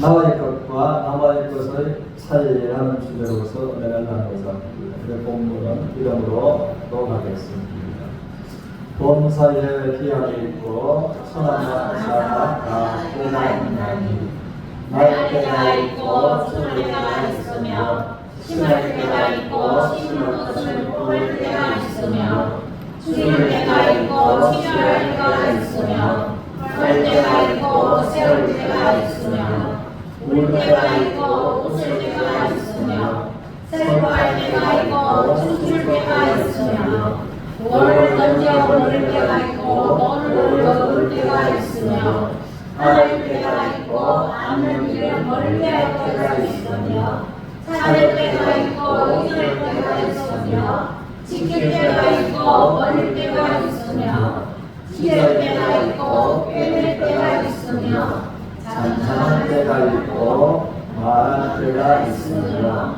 나와의 것과 나와의 것의 차이라는 주제로서 은혜를 나누고자 합니다. 본문은 이름으로 녹아겠습니다. 범사에 기약이 있고 선한 자가 다 때가 있나니 날 때가 있고 추울 때가 있으며 심을 때가 있고 심을 것을 뽑을 때가 있으며 죽일 때가 있고 치료할 때가 있으며 할 때가 있고 세울 때가 있으며 울 때가 있고 웃을 때가 있으며 슬퍼할 때가 있고 춤출 때가 있으며 돌을 던져 버릴 때가 있고 돌을 얻을 때가 있으며 안을 때가 있고 안을 잃어버릴 때가 있으며 찾을 때가 있고 잃을 때가 있으며 지킬 때가 있고 버릴 때가 있으며 기댈 때가 있고 빼낼 때가 있으며 잠잠할 때가 있고 말할 때가 있으며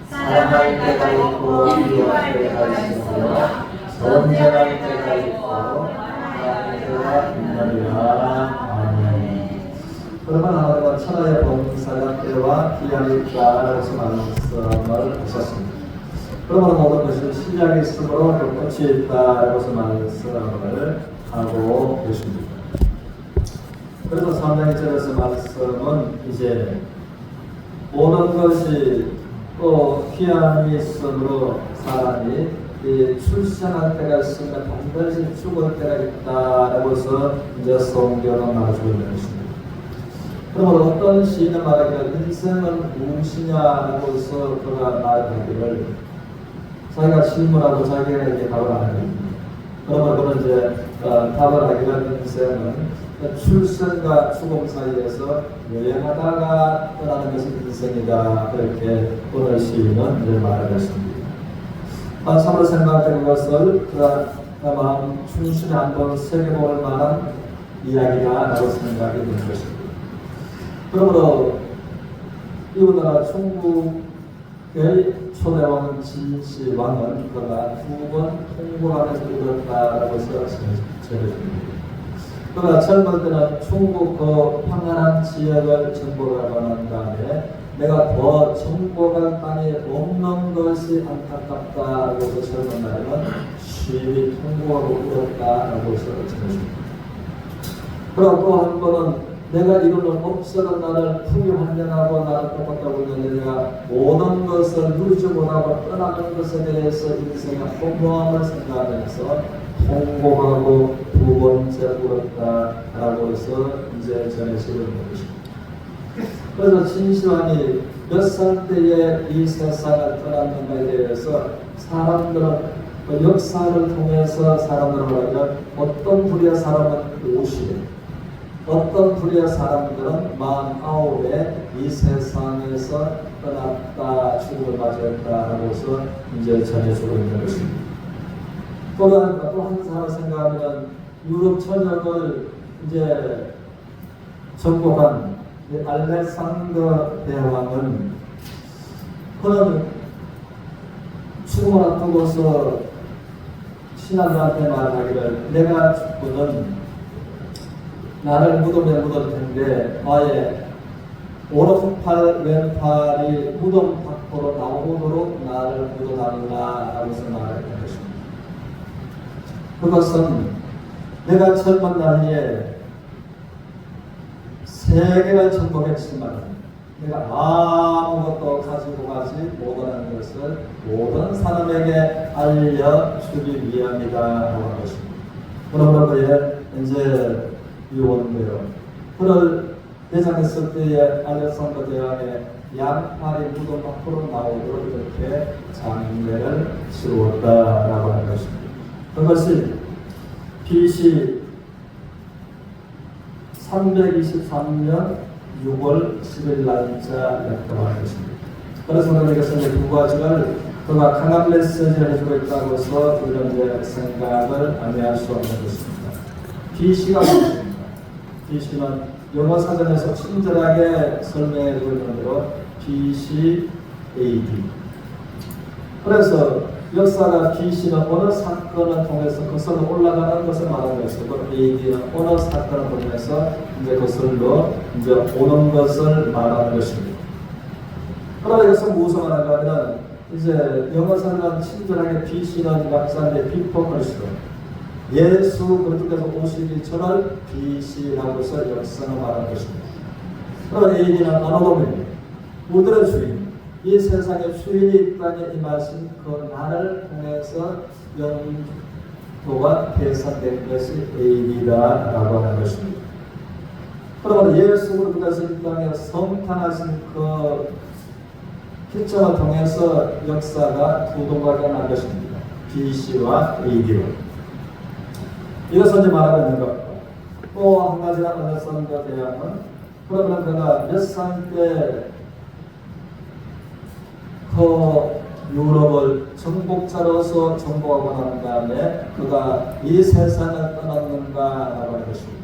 사랑할 때가 있고 미워할 때가 있으며 전쟁할 때가 있고 말할 때가 있느니라. 아멘. 그러면 하나님은 천하의 범사가 때와 기약이 있다라고 말씀을 하셨습니다. 그러면 모든 것이 시작이 있으므로 그 끝이 있다라고 말씀을 하고 계십니다. 그래서 3장 1절에서 말씀은 이제 모든 것이 또 기한이 있으므로 사람이 출생할 때가 있으면 반드시 죽을 때가 있다라고 해서 이제 성경은 말해주고 있는 것입니다. 그러면 어떤 시인은 말하기를 인생은 무엇이냐라고 해서 그가 말하기를 자기가 질문하고 자기에게 답을 하는 그러면 그는 이제 답을 하기를 인생은 출생과 죽음 사이에서 여행하다가 떠나는 것이 인생이다. 그렇게 오늘 시인은 이제 말하겠습니다. 참으로 생각된 것을 그가 마음 충실히 한번 새겨볼 만한 이야기다라고 생각이 되는 것입니다. 그러므로 이 우리나라 중국의 초대왕 진시황은 그가 2번 통곡하면서 이뤘다라고 해서 전해줍니다. 그가 젊을 때는 중국 그 평안한 지역을 정복하고 난 다음에 내가 더 정복할 땅이 없는 것이 안타깝다라고 해서 젊은 날에는 쉬이 통곡하고 울었다라고 해서 전해줍니다. 그리고 또 한 번은 내가 이루는 없어는 나를 풍요한전하고 나를 똑같다고 있는데 내가 모든 것을 누리지 못하고 떠나는 것에 대해서 인생의 허무함을 생각하면서 통곡하고 2번째 울었다라고 해서 이제 전해지는 것입니다. 그래서 진시황이 몇 살 때에 이 세상을 떠났는가에 대해서 사람들은 그 역사를 통해서 사람들은 말하기를 어떤 부류의 사람은 50에 어떤 부류의 사람들은 49에 이 세상에서 떠났다 죽음을 맞이했다라고 해서 이제 전해주고 있는 것입니다. 또 한 사람을 생각하면 유럽 전역을 이제 정복한 알렉산더 대왕은 그는 죽음을 앞두고서 신하들한테 말하기를 내가 죽고는 나를 무덤에 묻을 텐데 나의 오른팔 왼팔이 무덤 밖으로 나오도록 나를 묻어달라 라고 해서 말했던 것입니다. 그것은 내가 젊은 나이에 세계를 정복했지만 내가 아무것도 가지고 가지 못하는 것을 모든 사람에게 알려주기 위함이다 하는 것입니다. 그러므로 그의 이제 유언대로 그를 대장했을 때에 알렉산더 대왕의 양팔이 무덤 밖으로 나오도록 이렇게 장례를 치루었다라고 하는 것입니다. 그것이 BC 323년 6월 10일 날짜였다고 하는 것입니다. 그래서 오늘 여기서 두 가지를 그가 강한 메시지를 해주고 있다고 해서 우리는 이제 생각을 아니할 수 없는 것입니다. BC가 무엇입니까? BC는 영어 사전에서 친절하게 설명해 주고 있는 대로 BC AD. 그래서 역사가 BC는 어느 사건을 통해서 거슬러 올라가는 것을 말하는 것이고 AD는 어느 사건을 통해서 이제 거슬러 이제 오는 것을 말하는 것입니다. 그러나 이것은 무엇을 말하는가 하면 이제 영어사는 친절하게 BC는 약자인데 비포 그리스도 예수 그리스도께서 오시기 전을 BC라고 해서 역사를 말하는 것입니다. 그러나 AD는 아노돔입니다. 우리들의 주인, 이 세상의 주인이 이 땅에 임하신 그 날을 통해서 영도가 계산된 것이 AD다라고 하는 것입니다. 그러면 예수 그리스도께서 이 땅에 성탄하신 그 기점을 통해서 역사가 두 동작이 난 것입니다. BC와 AD로. 이것을 이제 말하고 있는 것. 또 한 가지가 알렉산더 대왕은 그러면 그가 몇 살 때 그 유럽을 정복자로서 정복하고 난 다음에 그가 이 세상을 떠났는가라고 하는 것입니다.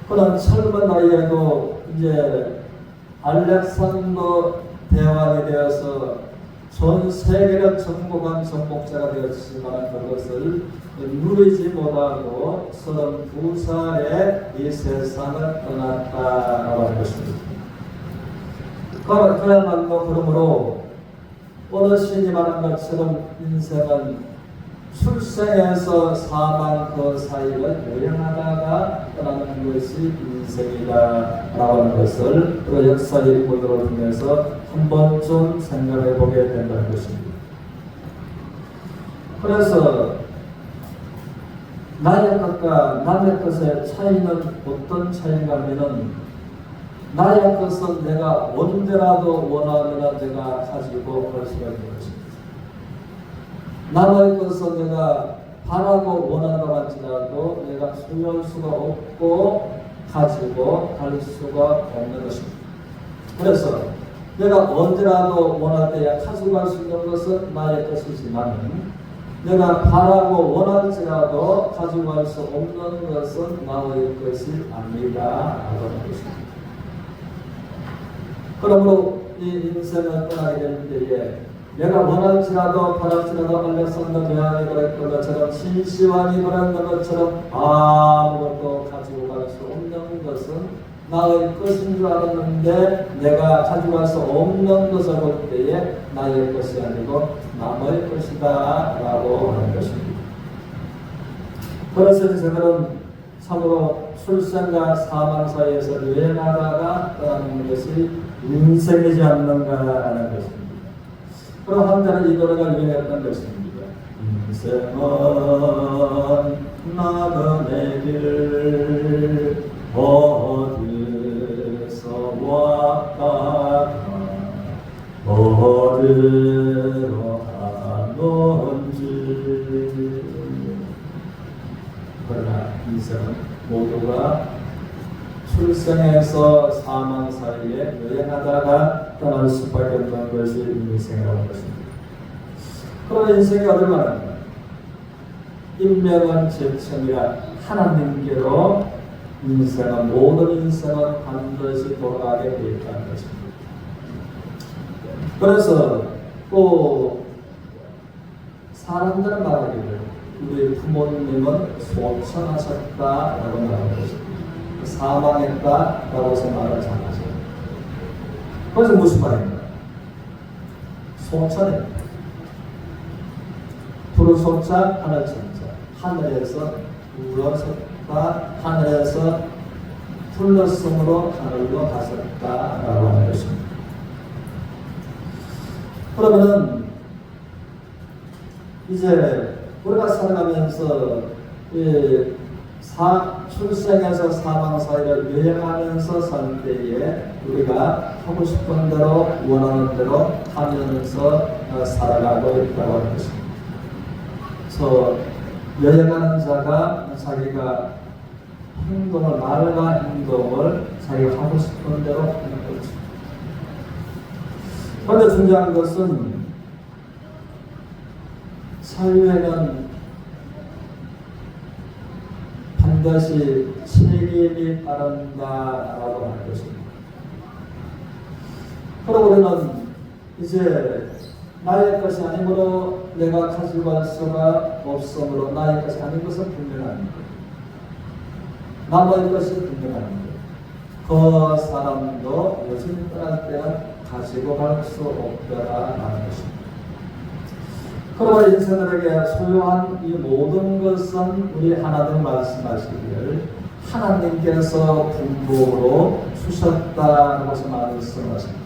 그는 젊은 나이에도 이제 알렉산더 대왕이 되어서 전 세계를 정복한 정복자가 되었지만 그것을 누리지 못하고 32살에 이 세상을 떠났다라고 하는 것입니다. 그야말로 그러므로 어르신이 말한 것처럼 인생은 출생에서 사망 그 사이를 여행하다가 떠나는 것이 인생이다라고 하는 것을 그 역사적인 보도를 통해서 한 번쯤 생각해 보게 된다는 것입니다. 그래서 나의 것과 남의 것의 차이는 어떤 차이인가 하면은 나의 것은 내가 언제라도 원하면 내가 가지고 갈 수가 있는 것입니다. 남의 것은 내가 바라고 원하는 것 같지라도 내가 소유할 수가 없고 가지고 갈 수가 없는 것입니다. 그래서 내가 언제라도 원할 때야 가지고 갈 수 있는 것은 나의 것이지만 내가 바라고 원할지라도 가지고 갈 수 없는 것은 나의 것이 아니다 라고 하는 것입니다. 그러므로 이 인생을 떠나게 될 때에 내가 원할지라도 바랄지라도 알렉산더 대왕이 그랬던 것처럼 신시황이 그랬던 것처럼 아무것도 가지고 갈 수 없는 것은 나의 것인 줄 알았는데 내가 가지고 갈 수 없는 것을 볼 때에 나의 것이 아니고 남의 것이다 라고 하는 것입니다. 그래서 저들은 참으로 출생과 사망 사이에서 여행하다가 떠나는 것이 인생이지 않는가 하는 것입니다. 그럼 한때는 이 노래가 유행했던 것입니다. 인생은 나그네 길 어디서 왔다가 어디로 가는지. 그러나 인생은 모두가 출생에서 사망 사이에 여행하다가 떠날 수밖에 없는 것이 인생이라는 것입니다. 그러나 인생이 어딜 말합니까? 인명은 제천이라 하나님께로 인생은 모든 인생은 반드시 돌아가게 되어 있다는 것입니다. 그래서 또 사람들은 말하기를 우리 부모님은 소천하셨다라고 말하는 것입니다. 사망했다라고 해서 말을 잘하죠. 그래서 무슨 말입니까? 소천입니다. 부르소자 하늘천자, 하늘에서 불러섰다, 하늘에서 불렀으므로 하늘로 갔었다라고 하는 것입니다. 그러면은 이제 우리가 살아가면서 출생에서 사망 사이를 여행하면서 살 때에 우리가 하고 싶은 대로 원하는 대로 하면서 살아가고 있다고 하는 것입니다. 그래서 여행하는 자가 자기가 행동을 말과 행동을 자기가 하고 싶은 대로 하는 거죠. 그런데 중요한 것은 사유에는 반드시 책임이 따른다라고 하는 것입니다. 그러고 우리는 이제 나의 것이 아니므로 내가 가지고 갈 수가 없으므로 나의 것이 아닌 것은 분명합니다. 남의 것이 분명합니다. 그 사람도 여전히 떠날 때는 가지고 갈 수 없더라라는 것입니다. 그러나 인생들에게 소유한 이 모든 것은 우리 하나님 말씀하시기를 하나님께서 분복으로 주셨다는 것을 말씀하십니다.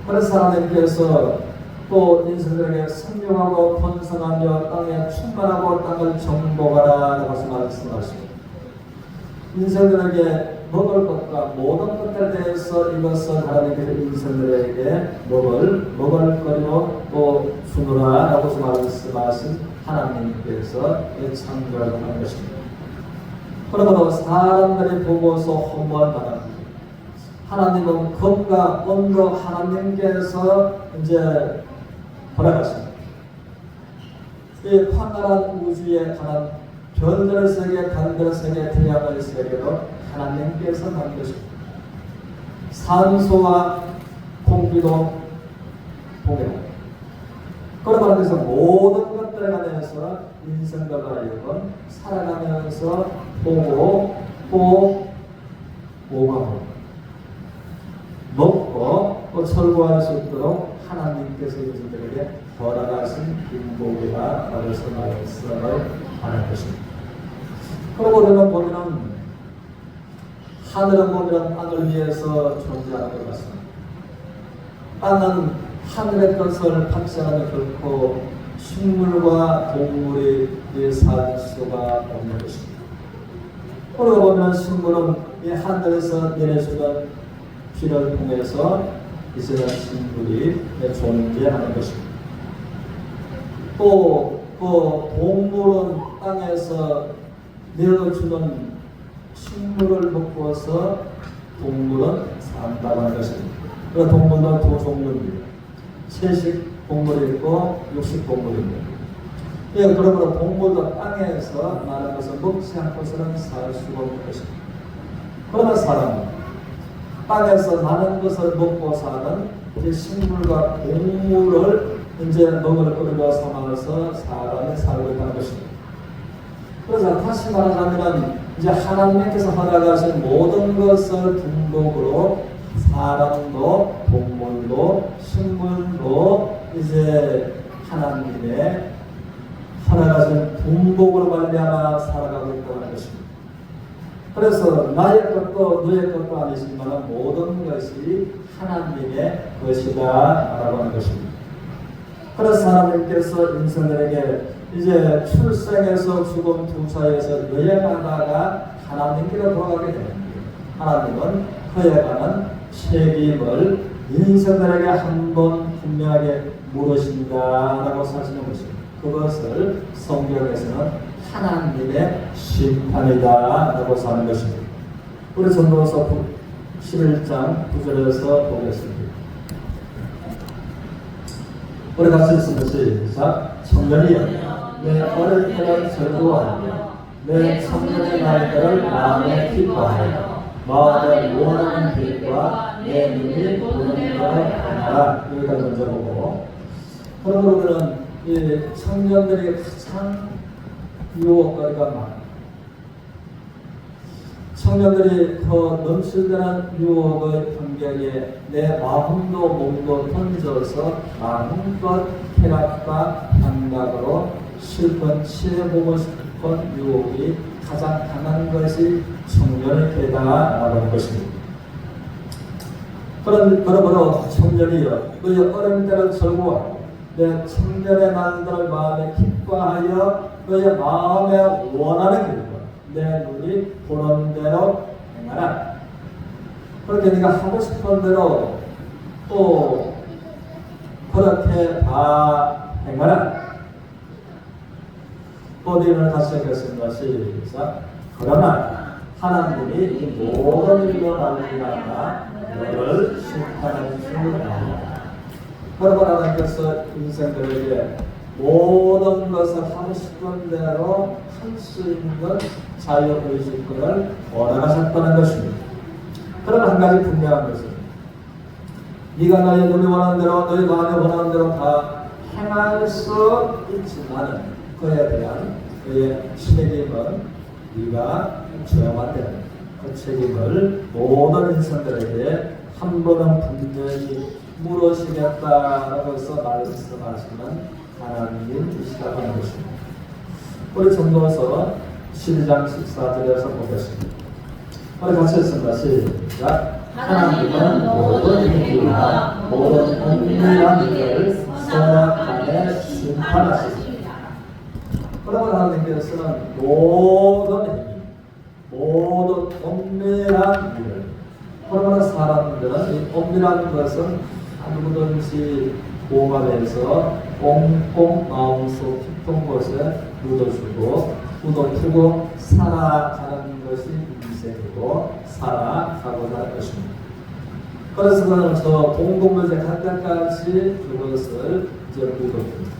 그래서 하나님께서 또 인생들에게 생명하고 번성하며 땅에 충만하고 땅을 정복하라는 것을 말씀하십니다. 인생들에게 먹을 것과 모든 것들에 대해서 이것을 하나님께서 인생들에게 먹을 거리로 또 주노라라고 말씀하신 하나님께서 창조하는 것입니다. 그러므로 사람들이 보고서 허무하다. 하나님은 검과 온도 하나님께서 이제 돌아가십니다. 이 황홀한 우주에 관한 별들 세계, 달별 세계, 태양의 세계도 하나님께서 만드십니다. 산소와 공기도 동일합니다. 그러므로 그래서 모든 것들에 관해서 인생과 하여금 살아가면서 보고 또 보고하고 먹고 또 철거할 수 있도록 하나님께서 인생들에게 허락하신 인복이라 말해서 말씀을 하는 것입니다. 그러고 우리는 보면은 하늘은 보면 땅을 위해서 존재하는 것 같습니다. 땅은 하늘의 것을 박사하면 결코 식물과 동물이 살 수가 없는 것입니다. 그러고 보면 식물은 이 하늘에서 내려주는 비를 통해서 이스라엘 식물이 존재하는 것입니다. 또 그 동물은 땅에서 내려주는 식물을 먹고서 동물은 산다고 하는 것입니다. 그 동물은 두 종류입니다. 채식 동물이 있고 육식 동물입니다. 예, 그러므로 동물도 땅에서 많은 것을 먹지 않고서는 살 수가 없는 것입니다. 그러나 사람은 땅에서 많은 것을 먹고 사는 식물과 동물을 이제 먹을 거리로 삼아서 사람이 살고 있다는 것입니다. 그래서 다시 말하자면 이제 하나님께서 허락하신 모든 것을 분복으로 사람도 동물도 식물도 이제 하나님의 허락하신 분복으로 말미암아 살아가고 있다는 것입니다. 그래서 나의 것도 너의 것도 아니지만 모든 것이 하나님의 것이다 라고 하는 것입니다. 그래서 하나님께서 인생들에게 이제 출생에서 죽음 두 차에서 여행하다가 하나님께로 돌아가게 됩니다. 하나님은 그에 관한 책임을 인생들에게 한 번 분명하게 물으신다라고 사시는 것입니다. 그것을 성경에서는 하나님의 심판이다라고 하는 것입니다. 우리 전도서 11장 9절에서 보겠습니다. 우리 같이 읽습니다. 시작. 청년이여 내 어릴 때를 즐거워하며 내 청년의 날들을 마음에 기뻐하여 마음에 원하는 길과 내 눈이 보는 대로 행하라. 여기까지 먼저 보고, 그러면 이 청년들이 가장 유혹거리가 많아요. 청년들이 더 넘실대는 유혹의 환경에 내 마음도 몸도 던져서 마음껏 쾌락과 감각으로 실컷 취해보고 싶은 유혹이 가장 강한 것이 청년의 괴다라고 하는 것입니다. 그러므로 청년이여 너희 어린 때를 즐거워하고 내 청년의 날들을 마음에 기뻐하여 너희 마음에 원하는 길과 내 눈이 보는 대로 행하라. 그렇게 네가 하고 싶은 대로 또 그렇게 다 행하라. 어디를 다시 읽겠습니다. 시작. 그러나 하나님이 이 모든 일로 말미암아 너를 심판할 줄 압니다. 그러므로 하나님께서 인생들에게 모든 것을 하고 싶은 대로 할 수 있는 자유의식권을 원하셨다는 것입니다. 그러나 한 가지 분명한 것은 네가 너의 눈이 원하는 대로 너의 마음이 원하는 대로 다 행할 수 있지만 그에 대한 그의 책임은 네가 져야만 되는 그 책임을 모든 인생들에게 한 번은 분명히 물으시겠다라고 해서 말씀하시는 하나님이시라고 하는 것입니다. 우리 전도서 12장 14절에서 보겠습니다. 우리 같이 읽습니다. 시작. 하나님은 모든 행위와 모든 은밀한 일을 선악간에 심판하시리라. 그러면 하나님께서는 모든 행위, 모든 은밀한 일을, 그러면 사람들은 이 은밀한 것은 누구든지 보관해서 꽁꽁 마음속 깊은 곳에 묻어두고 살아가는 것이 인생이고 살아가고자 할 것입니다. 그래서 그는 저 동동물제 갈 때까지 그것을 이제 묻어둡니다.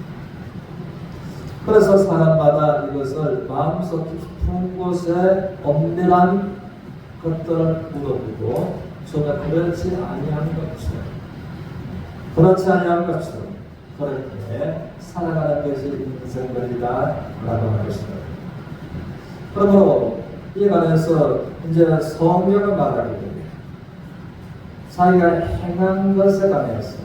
그래서 사람마다 이것을 마음속 깊은 곳에 엄밀한 것들을 묻어두고 저가 그렇지 아니한 것처럼 그렇게 살아가는 것이 인생들이다 라고 하는 것입니다. 그러므로 이 관해서 이제 성경을 말하게 됩니다. 자기가 행한 것에 관해서,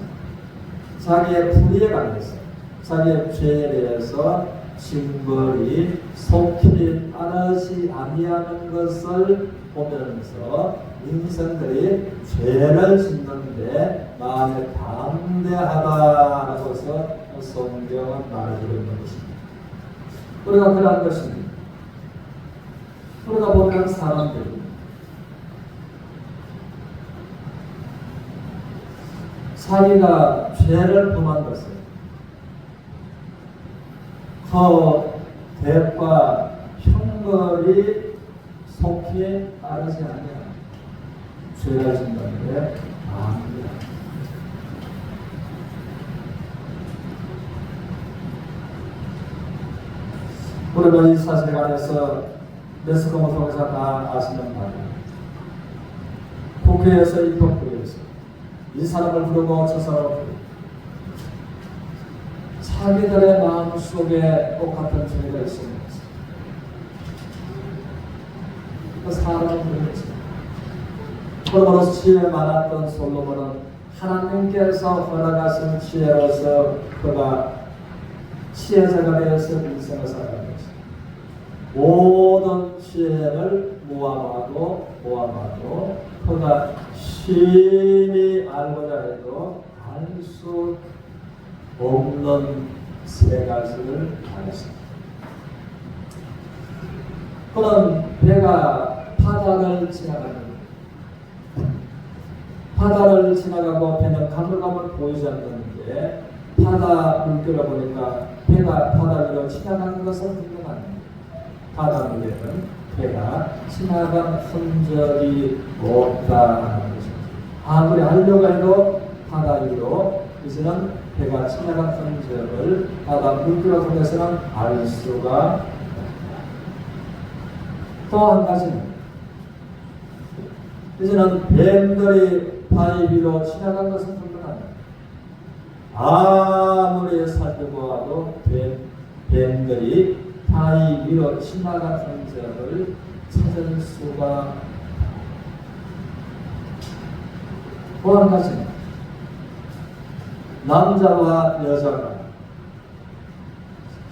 자기의 불의에 관해서, 자기의 죄에 대해서 징벌이 속히 따르지 아니하는 것을 보면서 인생들이 죄를 짓는데 마음에 담대하다라고 해서 성경은 말해주고 있는 것입니다. 우리가 그러한 것입니다. 우리가 보면 사람들이 자기가 죄를 범한 것을 그 대과 형벌이 속히 따르지 아니하는 죄를 짓는데 아닙니다. 우리는 이 사실에 관해서 매스컴을 통해서 다 아시는 바입니다. 국회에서 입법부에서 이 사람을 부르고 저 사람을 부르고 자기들의 마음속에 똑같은 죄가 있습니다. 그 사람을 부르겠죠. 그러므로 지혜 많았던 솔로몬은 하나님께서 허락하신 지혜로서 그가 지혜자가 되어서 인생을 살아가는 것입니다. 모든 지혜를 모아봐도 그가 심히 알고자 해도 알 수 없는 세 가지를 알았습니다. 그는 배가 바다를 지나가고 배는 가물가물 보이지 않는데 바다 물결을 보니까 배가 바다 위로 지나가는 것은 분명합니다. 바다 위에는 배가 지나간 흔적이 없다는 것입니다. 아무리 하려고 해도 바다 위로 이제는 배가 지나간 흔적을 바다 물결을 통해서는 알 수가 또 한 가지는 이제는 뱀들이 바위 위로 지나간 것은 분명합니다. 아무리 살펴보아도 뱀들이 바위 위로 지나간 흔적을 찾을 수가 또 한 가지는 남자와 여자가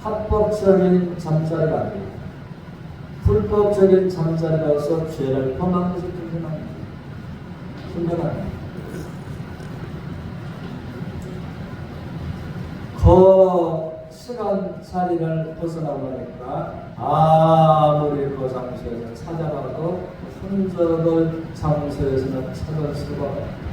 합법적인 잠자리가 아니고 불법적인 잠자리로서 죄를 범한 것이 분명합니다. 그 시간 자리를 벗어나보니까 아무리 그 장소에서 찾아봐도 흔적을 장소에서는 찾을 수가 없다.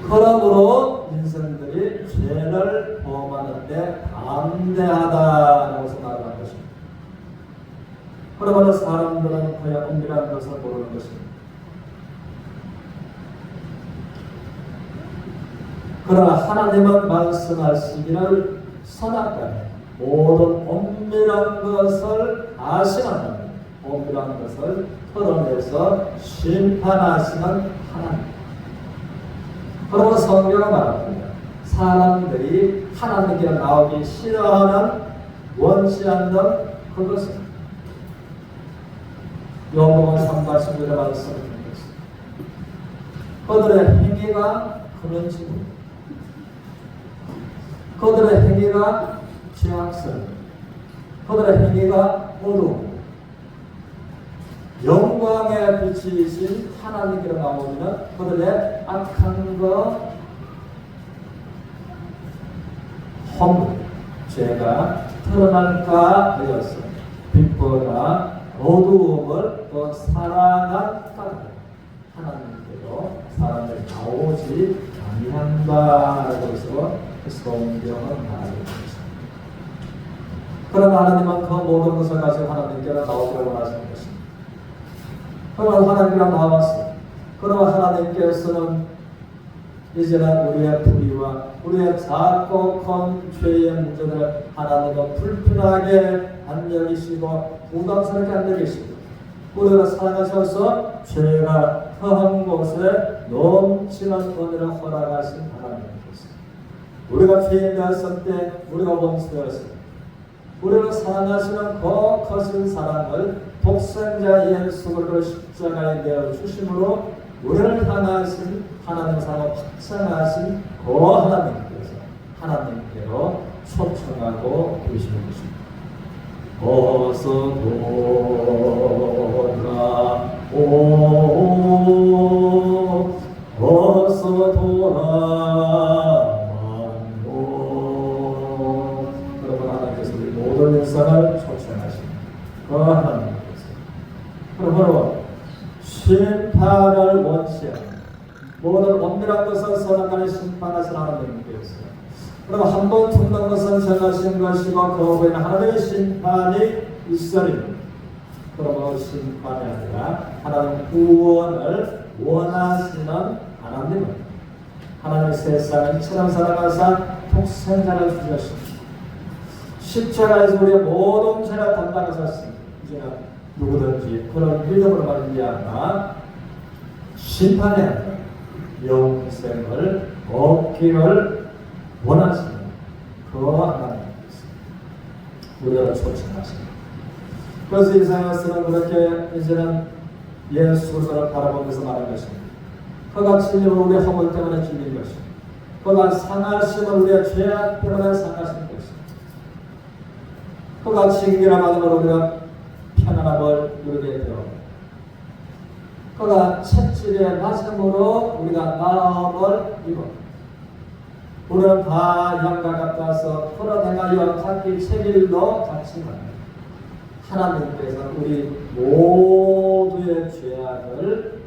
그러므로 인생들이 죄를 범하는데 담대하다라고 생각하는 것입니다. 그러므로 사람들은 그의 은밀한 것을 모르는 것입니다. 그러나 하나님은 말씀하시기를 선악간에 모든 은밀한 것을 아시는 하나님, 은밀한 것을 털어내서 심판하시는 하나님. 그러고 성경은 말합니다. 사람들이 하나님께 나오기 싫어하는, 원치 않는 그것은 요한복음 3장 11절에 말씀드린 것입니다. 그들의 행위가 그런지입니다. 그들의 행위가 죄악스러워, 그들의 행위가 어두워, 영광의 빛이신 하나님께로 나오면 그들의 악한 것, 허물, 죄가 드러날까 하여서 빛보다 어두움을 더 사랑한 까닭 하나님께로 사람들이 나오지 아니한다라고 해서 성경은 말하고 있습니다. 그러나 하나님은 그 모든 것을 가지고 하나님께로 나오기를 원하시는 것입니다. 그러나 하나님께로 나왔어. 그러나 하나님께서는 이제는 우리의 불의와 우리의 작고 큰 죄의 문제들을 하나님은 불편하게 안 여기시고 부담스럽게 안 여기시고 우리가 사랑하셔서 죄가 허한 곳에 넘치는 은혜를 허락하신 하나님께서 우리가 죄인 되었을 때, 우리가 원수되었을 때 우리를 사랑하시는 그 거신 사랑을 독생자 예수 그리스도를 십자가에 내어 주심으로 우리를 향하신 하나님의 사랑을 확장하신 그 하나님께서 하나님께로 초청하고 계시는 것입니다. 어서 돌아오, 어서 돌아와요. 여러분, 하나님께서 우리 모든 인생을 초청하십니다. 그 하나님께서 그러므로 심판을 원치 않는 모든 엄밀한 것을 선악간에 심판하신 하나님께서 그럼 한번 죽는 것은 정하신 것이고 그 후에는 하나님의 심판이 있으리니 그러므로 심판이 아니라 하나님 구원을 원하시는 하나님은 하나님의 세상을 이처럼 사랑하사 독생자를 주셨습니다. 십자가에서 우리의 모든 죄를 담당하셨습니다. 이제는 누구든지 그런 믿음으로 말미암아 심판이 아니라 영생을 얻기를 원하시는 그 하나님께서 우리를 초청하십니다. 그래서 이 세상에서는 그렇게 이제는 예수 그리스도를 바라보면서 말한 것입니다. 그가 진리로 우리의 허물 때문에 죽인 것입니다. 그가 상하심을 우리의 죄악 때문에 상하신 것입니다. 그가 징계를 받음으로 우리가 편안함을 누리게 되었습니다. 그가 채찍에 맞음으로 우리가 나음을 입었습니다. 우리는 다 양과 같아서 풀어내가여 각기 책일도 같이 합니다. 하나님께서 우리 모두의 죄악을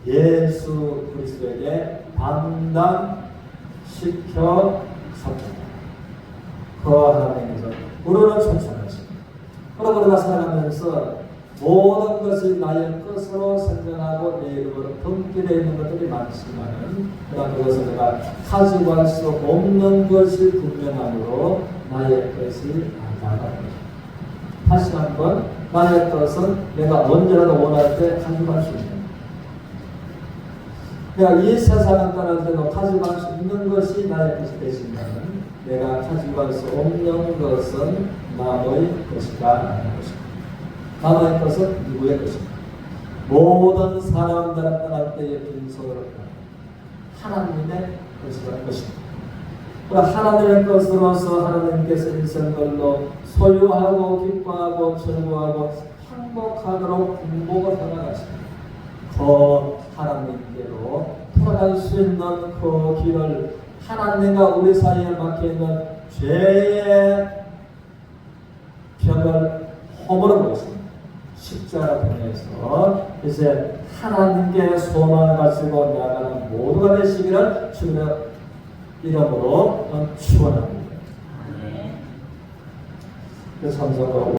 예수 그리스도에게 담당시켜 섭니다. 그 하나님께서 우리를 초청하십니다. 그럼 우리가 살아가면서 모든 것이 나의 것으로 생각하고 내 이름으로 등기되어 있는 것들이 많지만 그러나 그것을 내가 가지고 갈 수 없는 것이 분명하므로 나의 것이 아니라는 것입니다. 다시 한번 나의 것은 내가 언제라도 원할 때 가지고 갈 수 있는 내가 이 세상을 떠날 때도 가지고 갈 수 있는 것이 나의 것이 되지만 내가 가지고 갈 수 없는 것은 남의 것이다 하는 것입니다. 남의 것은 누구의 것입니까? 모든 사람들은 떠날 때에 빈손으로 하나님의 것이라는 것입니다. 하나님의 것으로서 하나님께서 인생들로 소유하고 기뻐하고 즐거워하고 행복하도록 공복을 허락하십니다. 그 하나님께로 돌아갈 수 있는 그 길을 하나님과 우리 사이에 막혀있는 죄의 벽을 허물어 보겠습니다. 십자가 통해서 이제 하나님께 소망을 가지고 나아가는 모두가 되시기를 주님의 이름으로 축원합니다. 그래서